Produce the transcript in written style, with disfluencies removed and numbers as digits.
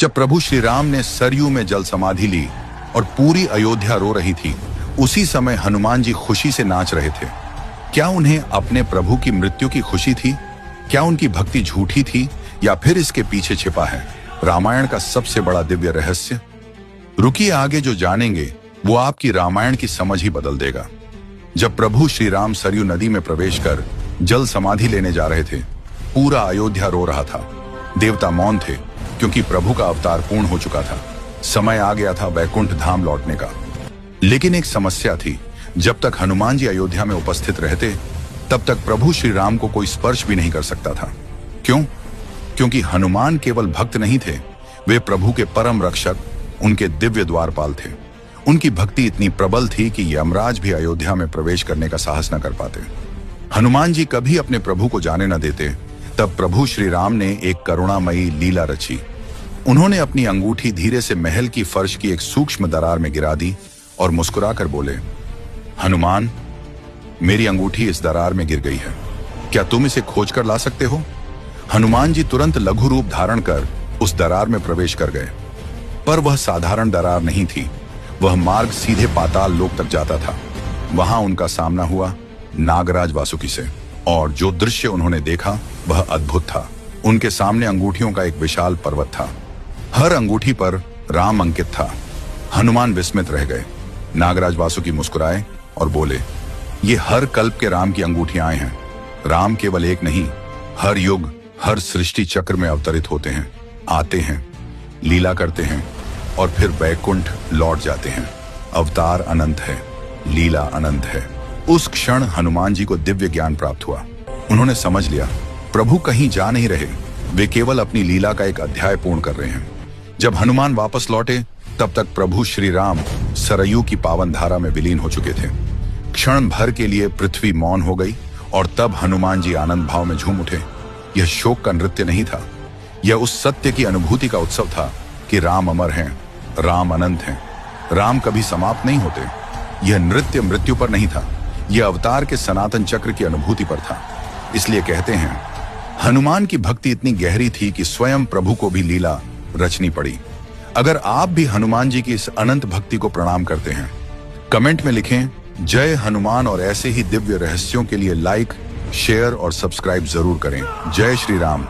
जब प्रभु श्री राम ने सरयू में जल समाधि ली और पूरी अयोध्या रो रही थी, उसी समय हनुमान जी खुशी से नाच रहे थे। क्या उन्हें अपने प्रभु की मृत्यु की खुशी थी? क्या उनकी भक्ति झूठी थी या फिर इसके पीछे छिपा है रामायण का सबसे बड़ा दिव्य रहस्य? रुकिए, आगे जो जानेंगे वो आपकी रामायण की समझ ही बदल देगा। जब प्रभु श्री राम सरयू नदी में प्रवेश कर जल समाधि लेने जा रहे थे, पूरा अयोध्या रो रहा था। देवता मौन थे क्योंकि प्रभु का अवतार पूर्ण हो चुका था। समय आ गया था वैकुंठ धाम लौटने का। लेकिन एक समस्या थी, जब तक हनुमान जी अयोध्या में उपस्थित रहते तब तक प्रभु श्री राम को कोई स्पर्श भी नहीं कर सकता था। क्यों? क्योंकि हनुमान केवल भक्त नहीं थे, वे प्रभु के परम रक्षक, उनके दिव्य द्वारपाल थे। उनकी भक्ति इतनी प्रबल थी कि यमराज भी अयोध्या में प्रवेश करने का साहस न कर पाते। हनुमान जी कभी अपने प्रभु को जाने न देते। तब प्रभु श्री राम ने एक करुणामयी लीला रची। उन्होंने अपनी अंगूठी धीरे से महल की फर्श की एक सूक्ष्म दरार में गिरा दी और मुस्कुराकर बोले, हनुमान, मेरी अंगूठी इस दरार में गिर गई है, क्या तुम इसे खोज कर ला सकते हो? हनुमान जी तुरंत लघु रूप धारण कर उस दरार में प्रवेश कर गए। पर वह साधारण दरार नहीं थी, वह मार्ग सीधे पाताल लोक तक जाता था। वहां उनका सामना हुआ नागराज वासुकी से, और जो दृश्य उन्होंने देखा वह अद्भुत था। उनके सामने अंगूठियों का एक विशाल पर्वत था। हर अंगूठी पर राम अंकित था। हनुमान विस्मित रह गए। नागराज वासुकी मुस्कुराए और बोले, ये हर कल्प के राम की अंगूठियां हैं। राम केवल एक नहीं, हर युग, हर सृष्टि चक्र में अवतरित होते हैं, आते हैं, लीला करते हैं और फिर वैकुंठ लौट जाते हैं। अवतार अनंत है, लीला अनंत है। उस क्षण हनुमान जी को दिव्य ज्ञान प्राप्त हुआ। उन्होंने समझ लिया, प्रभु कहीं जा नहीं रहे, वे केवल अपनी लीला का एक अध्याय पूर्ण कर रहे हैं। जब हनुमान वापस लौटे तब तक प्रभु श्री राम सरयू की पावन धारा में विलीन हो चुके थे। क्षण भर के लिए पृथ्वी मौन हो गई और तब हनुमान जी आनंद भाव में झूम उठे। यह शोक का नृत्य नहीं था, यह उस सत्य की अनुभूति का उत्सव था कि राम अमर हैं, राम अनंत हैं, राम कभी समाप्त नहीं होते। यह नृत्य मृत्यु पर नहीं था, यह अवतार के सनातन चक्र की अनुभूति पर था। इसलिए कहते हैं, हनुमान की भक्ति इतनी गहरी थी कि स्वयं प्रभु को भी लीला रचनी पड़ी। अगर आप भी हनुमान जी की इस अनंत भक्ति को प्रणाम करते हैं, कमेंट में लिखें जय हनुमान, और ऐसे ही दिव्य रहस्यों के लिए लाइक, शेयर और सब्सक्राइब जरूर करें। जय श्री राम।